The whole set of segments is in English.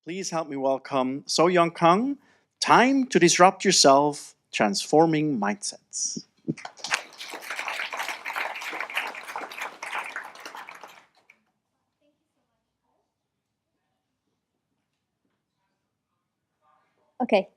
Please help me welcome So Young Kang. Time to disrupt yourself, transforming mindsets. Okay.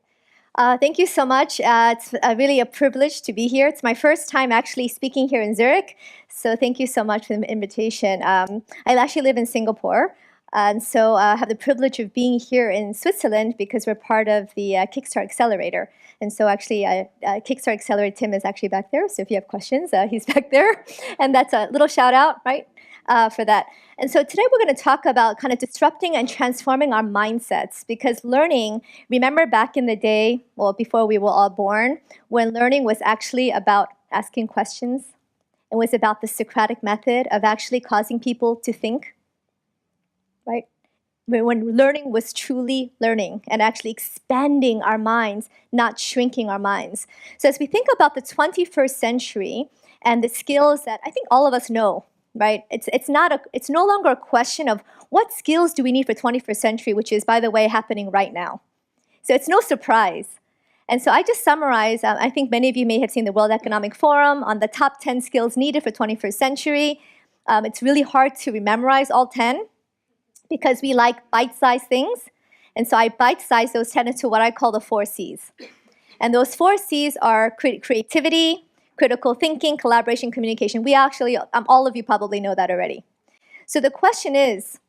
Thank you so much. It's really a privilege to be here. It's my first time actually speaking here in Zurich. So thank you so much for the invitation. I actually live in Singapore. And so I have the privilege of being here in Switzerland because we're part of the Kickstart Accelerator. And so actually, Kickstart Accelerator, Tim is actually back there. So if you have questions, he's back there. And that's a little shout out, right, for that. And so today we're going to talk about kind of disrupting and transforming our mindsets, because learning, remember back in the day, well, before we were all born, when learning was actually about asking questions. It was about the Socratic method of actually causing people to think, right? When learning was truly learning and actually expanding our minds, not shrinking our minds. So as we think about the 21st century and the skills that I think all of us know, right? It's no longer a question of what skills do we need for 21st century, which is, by the way, happening right now. So it's no surprise. And so I just summarize, I think many of you may have seen the World Economic Forum on the top 10 skills needed for 21st century. It's really hard to memorize all 10 because we like bite-sized things. And so I bite-size those 10 into what I call the 4 C's. And those 4 C's are creativity, critical thinking, collaboration, communication. We actually, all of you probably know that already. So the question is,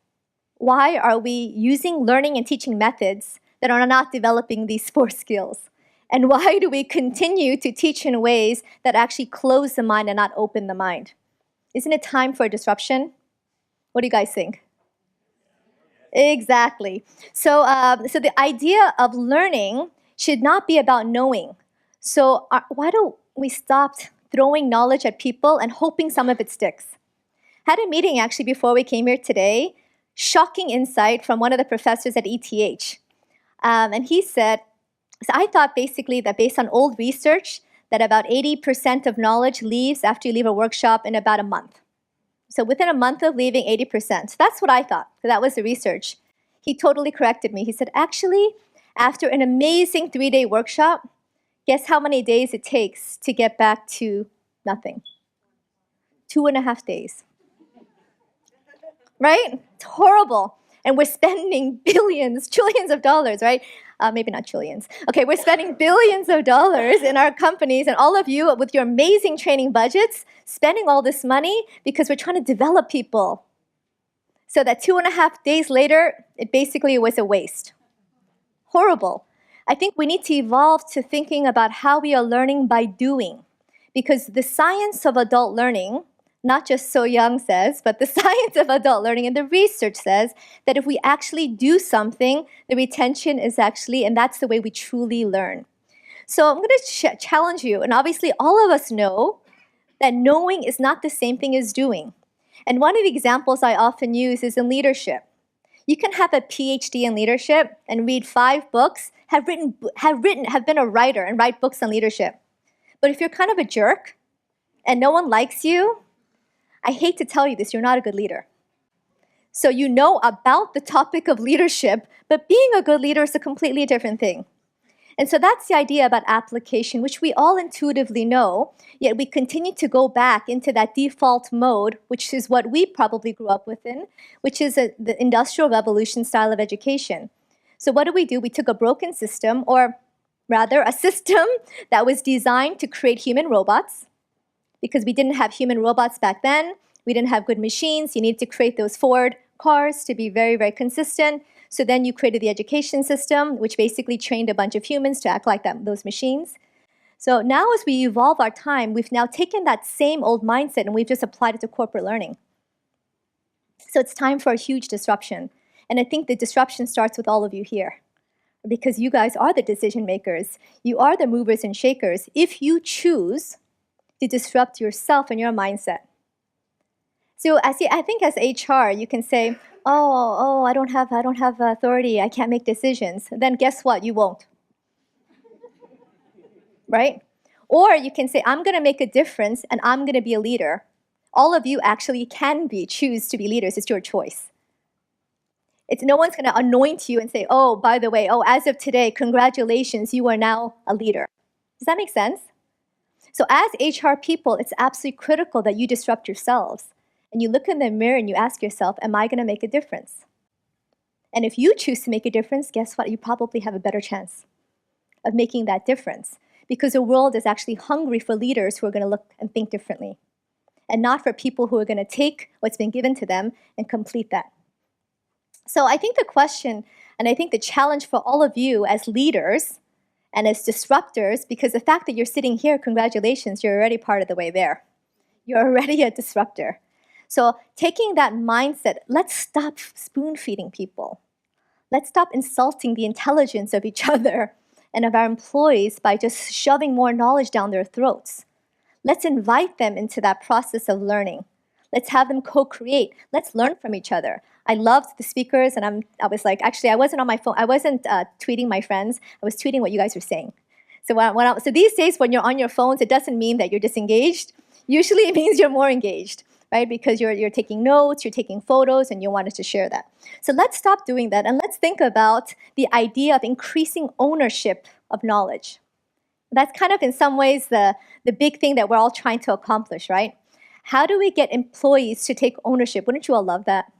why are we using learning and teaching methods that are not developing these 4 skills? And why do we continue to teach in ways that actually close the mind and not open the mind? Isn't it time for a disruption? What do you guys think? Exactly. So the idea of learning should not be about knowing. So why don't we stop throwing knowledge at people and hoping some of it sticks? Had a meeting actually before we came here today, shocking insight from one of the professors at ETH. And he said, so I thought basically that based on old research, that about 80% of knowledge leaves after you leave a workshop in about a month. So within a month of leaving, 80%. That's what I thought. That was the research. He totally corrected me. He said, actually, after an amazing 3-day workshop, guess how many days it takes to get back to nothing? 2.5 days. Right? It's horrible. And we're spending billions, trillions of dollars, right? Maybe not trillions. Okay, we're spending billions of dollars in our companies, and all of you with your amazing training budgets, spending all this money because we're trying to develop people. So that 2.5 days later, it basically was a waste. Horrible. I think we need to evolve to thinking about how we are learning by doing, because the science of adult learning, not just So Young says, but the science of adult learning and the research says that if we actually do something, the retention is actually, and that's the way we truly learn. So I'm going to challenge you, and obviously all of us know that knowing is not the same thing as doing. And one of the examples I often use is in leadership. You can have a PhD in leadership and read 5 books, have been a writer and write books on leadership. But if you're kind of a jerk and no one likes you, I hate to tell you this, you're not a good leader. So you know about the topic of leadership, but being a good leader is a completely different thing. And so that's the idea about application, which we all intuitively know, yet we continue to go back into that default mode, which is what we probably grew up within, which is the Industrial Revolution style of education. So what do? We took a broken system, or rather a system that was designed to create human robots, because we didn't have human robots back then. We didn't have good machines. You need to create those Ford cars to be very, very consistent. So then you created the education system, which basically trained a bunch of humans to act like those machines. So now as we evolve our time, we've now taken that same old mindset and we've just applied it to corporate learning. So it's time for a huge disruption. And I think the disruption starts with all of you here, because you guys are the decision makers. You are the movers and shakers if you choose to disrupt yourself and your mindset. So I think as HR, you can say, oh, I don't have authority, I can't make decisions. Then guess what? You won't. Right? Or you can say, I'm going to make a difference and I'm going to be a leader. All of you actually can choose to be leaders. It's your choice. No one's going to anoint you and say, oh, by the way, oh, as of today, congratulations, you are now a leader. Does that make sense? So as HR people, it's absolutely critical that you disrupt yourselves. And you look in the mirror and you ask yourself, am I going to make a difference? And if you choose to make a difference, guess what? You probably have a better chance of making that difference, because the world is actually hungry for leaders who are going to look and think differently, and not for people who are going to take what's been given to them and complete that. So I think the question, and I think the challenge for all of you as leaders and as disruptors, because the fact that you're sitting here, congratulations, you're already part of the way there. You're already a disruptor. So taking that mindset, let's stop spoon-feeding people. Let's stop insulting the intelligence of each other and of our employees by just shoving more knowledge down their throats. Let's invite them into that process of learning. Let's have them co-create. Let's learn from each other. I loved the speakers, and I was like, actually, I wasn't on my phone. I wasn't tweeting my friends. I was tweeting what you guys were saying. So these days, when you're on your phones, it doesn't mean that you're disengaged. Usually, it means you're more engaged, right? Because you're taking notes, you're taking photos, and you wanted to share that. So let's stop doing that, and let's think about the idea of increasing ownership of knowledge. That's kind of, in some ways, the big thing that we're all trying to accomplish, right? How do we get employees to take ownership? Wouldn't you all love that,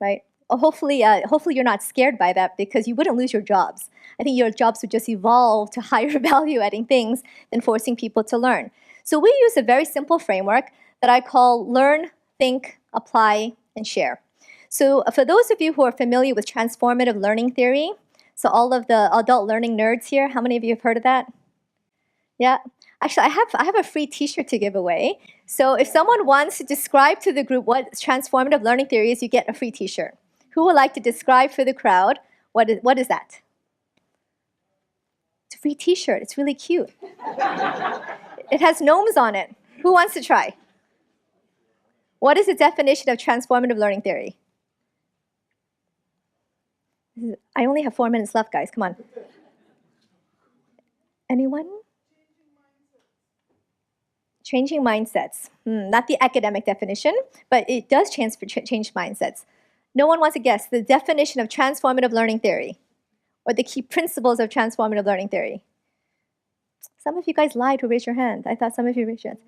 right? Hopefully you're not scared by that, because you wouldn't lose your jobs. I think your jobs would just evolve to higher value-adding things than forcing people to learn. So we use a very simple framework that I call learn, think, apply, and share. So for those of you who are familiar with transformative learning theory, so all of the adult learning nerds here, how many of you have heard of that? Yeah. Actually, I have a free T-shirt to give away. So if someone wants to describe to the group what transformative learning theory is, you get a free T-shirt. Who would like to describe for the crowd what is that? It's a free T-shirt. It's really cute. It has gnomes on it. Who wants to try? What is the definition of transformative learning theory? I only have 4 minutes left, guys. Come on. Anyone? Changing mindsets. Not the academic definition, but it does change mindsets. No one wants to guess the definition of transformative learning theory, or the key principles of transformative learning theory. Some of you guys lied who raised your hand. I thought some of you raised your hands.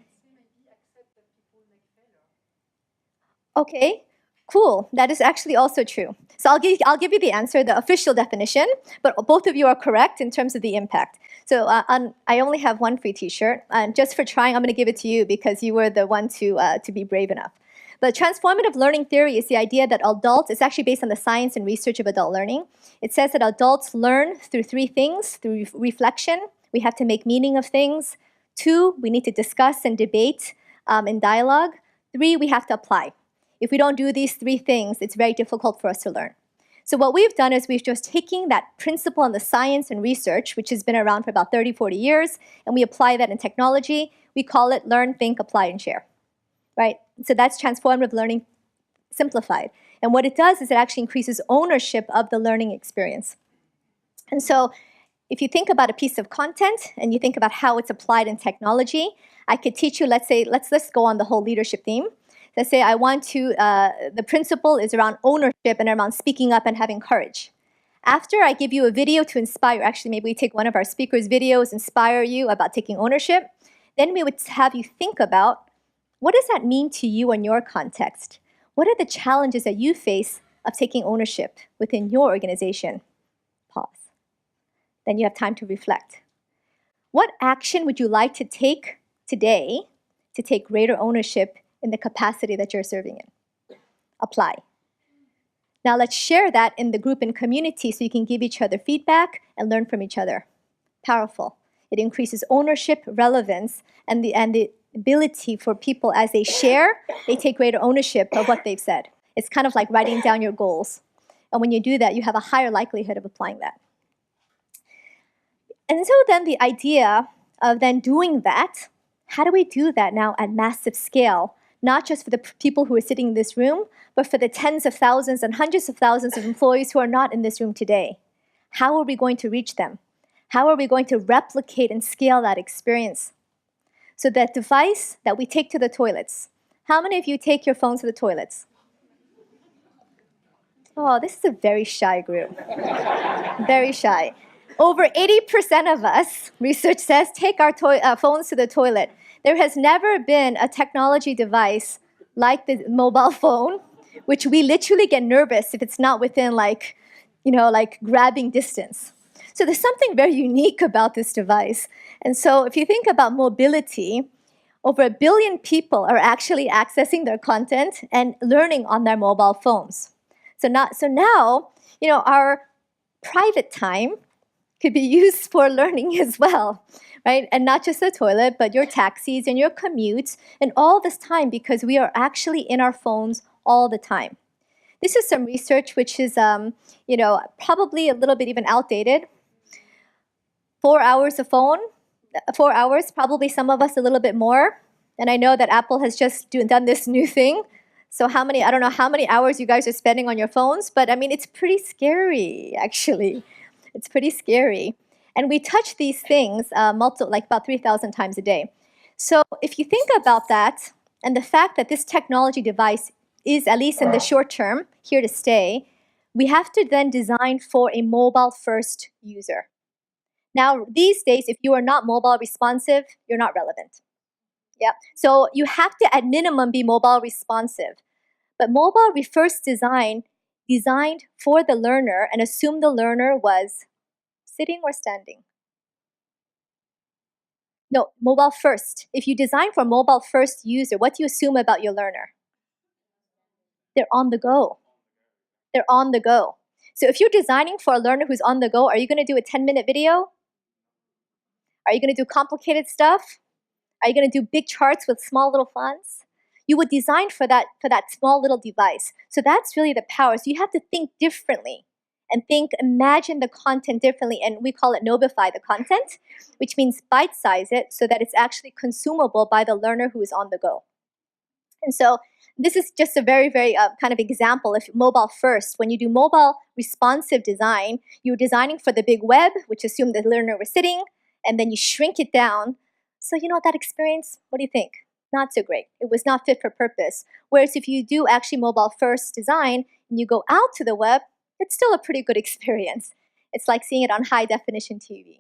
Okay, cool. That is actually also true. So I'll give you the answer, the official definition, but both of you are correct in terms of the impact. So I only have one free T-shirt, and just for trying, I'm going to give it to you because you were the one to be brave enough. But transformative learning theory is the idea that adults, it's actually based on the science and research of adult learning. It says that adults learn through 3 things: through reflection, we have to make meaning of things; 2, we need to discuss and debate in dialogue; 3, we have to apply. If we don't do these 3 things, it's very difficult for us to learn. So what we've done is we've just taken that principle in the science and research, which has been around for about 30, 40 years, and we apply that in technology. We call it learn, think, apply, and share, right? So that's transformative learning simplified. And what it does is it actually increases ownership of the learning experience. And so if you think about a piece of content and you think about how it's applied in technology, I could teach you, let's go on the whole leadership theme. Let's say I want to, the principle is around ownership and around speaking up and having courage. After I give you a video to inspire, actually maybe we take one of our speakers' videos, inspire you about taking ownership, then we would have you think about, what does that mean to you in your context? What are the challenges that you face of taking ownership within your organization? Pause. Then you have time to reflect. What action would you like to take today to take greater ownership in the capacity that you're serving in? Apply. Now let's share that in the group and community so you can give each other feedback and learn from each other. Powerful. It increases ownership, relevance, and the ability for people as they share, they take greater ownership of what they've said. It's kind of like writing down your goals. And when you do that, you have a higher likelihood of applying that. And so then the idea of then doing that, how do we do that now at massive scale? Not just for the people who are sitting in this room, but for the tens of thousands and hundreds of thousands of employees who are not in this room today. How are we going to reach them? How are we going to replicate and scale that experience? So that device that we take to the toilets. How many of you take your phones to the toilets? Oh, this is a very shy group. Very shy. Over 80% of us, research says, take our phones to the toilet. There has never been a technology device like the mobile phone, which we literally get nervous if it's not within like grabbing distance. So there's something very unique about this device. And so if you think about mobility, over 1 billion people are actually accessing their content and learning on their mobile phones. So now, our private time could be used for learning as well, right? And not just the toilet, but your taxis and your commutes and all this time, because we are actually in our phones all the time. This is some research which is, probably a little bit even outdated. 4 hours of phone, 4 hours, probably some of us a little bit more. And I know that Apple has just done this new thing. So I don't know how many hours you guys are spending on your phones, but I mean, it's pretty scary, actually. It's pretty scary. And we touch these things like about 3,000 times a day. So if you think about that, and the fact that this technology device is, at least in the short term, here to stay, we have to then design for a mobile-first user. Now, these days, if you are not mobile responsive, you're not relevant. Yeah. So you have to, at minimum, be mobile responsive. But mobile first designed for the learner and assume the learner was sitting or standing. No, mobile first. If you design for mobile first user, what do you assume about your learner? They're on the go. They're on the go. So if you're designing for a learner who's on the go, are you going to do a 10-minute video? Are you going to do complicated stuff? Are you going to do big charts with small little fonts? You would design for that small little device. So that's really the power. So you have to think differently and imagine the content differently. And we call it nobify the content, which means bite-size it so that it's actually consumable by the learner who is on the go. And so this is just a very, very kind of example of mobile first. When you do mobile responsive design, you're designing for the big web, which assumed the learner was sitting, and then you shrink it down. So that experience, what do you think? Not so great. It was not fit for purpose. Whereas if you do actually mobile first design and you go out to the web, it's still a pretty good experience. It's like seeing it on high definition TV.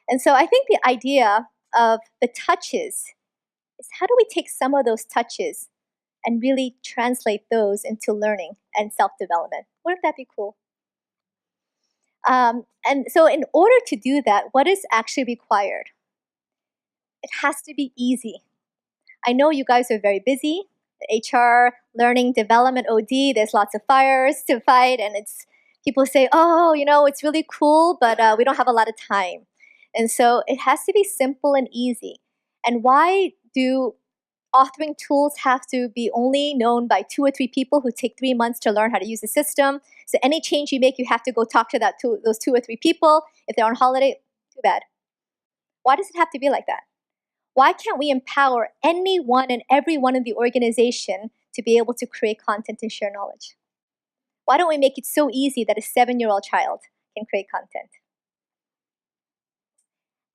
And so I think the idea of the touches is, how do we take some of those touches and really translate those into learning and self-development? Wouldn't that be cool? And so in order to do that, what is actually required? It has to be easy. I know you guys are very busy. The HR, learning, development, OD, there's lots of fires to fight, and people say, oh, it's really cool, but we don't have a lot of time. And so it has to be simple and easy. And why do authoring tools have to be only known by 2 or 3 people who take 3 months to learn how to use the system? So any change you make, you have to go talk to those 2 or 3 people. If they're on holiday, too bad. Why does it have to be like that? Why can't we empower anyone and everyone in the organization to be able to create content and share knowledge? Why don't we make it so easy that a 7-year-old child can create content?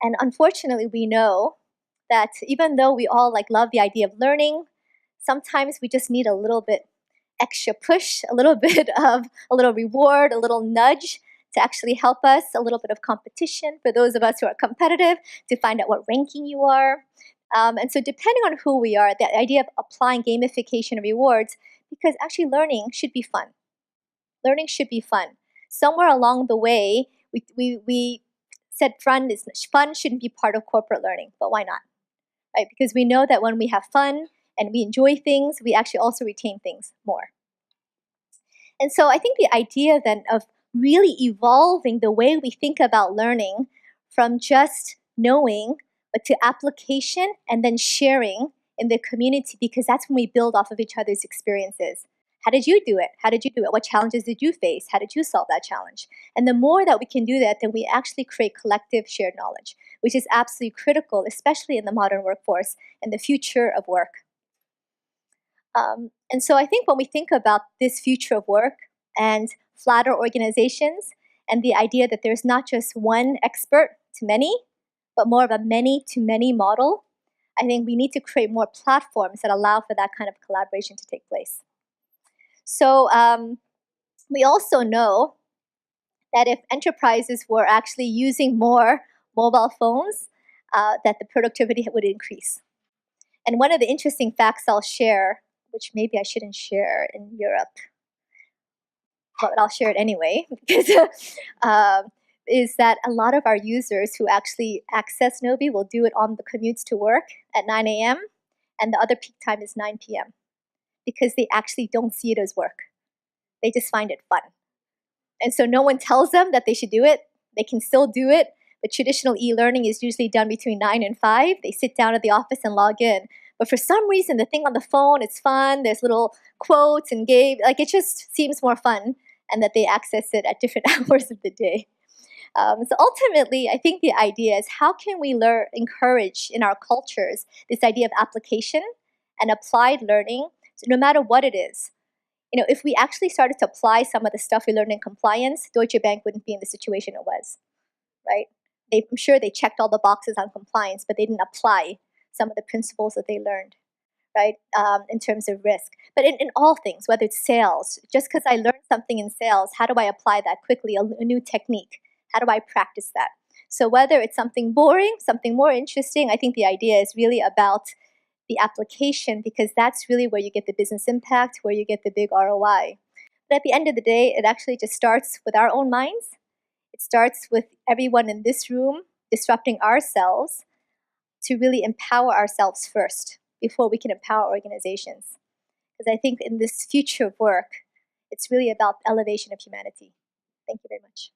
And unfortunately, we know that even though we all love the idea of learning, sometimes we just need a little bit extra push, a little bit of a little reward, a little nudge to actually help us, a little bit of competition for those of us who are competitive to find out what ranking you are. And so depending on who we are, the idea of applying gamification and rewards, because actually learning should be fun. Learning should be fun. Somewhere along the way, we said fun shouldn't be part of corporate learning, but why not? Right? Because we know that when we have fun and we enjoy things, we actually also retain things more. And so I think the idea then of really evolving the way we think about learning from just knowing, but to application and then sharing in the community, because that's when we build off of each other's experiences. How did you do it? How did you do it? What challenges did you face? How did you solve that challenge? And the more that we can do that, then we actually create collective shared knowledge, which is absolutely critical, especially in the modern workforce and the future of work. And so I think when we think about this future of work and flatter organizations and the idea that there's not just one expert to many, but more of a many-to-many model, I think we need to create more platforms that allow for that kind of collaboration to take place. So We also know that if enterprises were actually using more mobile phones, that the productivity would increase. And one of the interesting facts I'll share, which maybe I shouldn't share in Europe, but I'll share it anyway, because is that a lot of our users who actually access Novi will do it on the commutes to work at 9 a.m. and the other peak time is 9 p.m. because they actually don't see it as work. They just find it fun. And so no one tells them that they should do it. They can still do it, but traditional e-learning is usually done between 9 and 5. They sit down at the office and log in. But for some reason, the thing on the phone, it's fun. There's little quotes and game. Like, it just seems more fun, and that they access it at different hours of the day. So ultimately, I think the idea is how can we encourage in our cultures this idea of application and applied learning, so no matter what it is. You know, if we actually started to apply some of the stuff we learned in compliance, Deutsche Bank wouldn't be in the situation it was, right? I'm sure they checked all the boxes on compliance, but they didn't apply some of the principles that they learned, right, in terms of risk. But in all things, whether it's sales, just because I learned something in sales, how do I apply that quickly, a new technique? How do I practice that? So whether it's something boring, something more interesting, I think the idea is really about the application, because that's really where you get the business impact, where you get the big ROI. But at the end of the day, it actually just starts with our own minds. It starts with everyone in this room disrupting ourselves to really empower ourselves first before we can empower organizations. Because I think in this future of work, it's really about elevation of humanity. Thank you very much.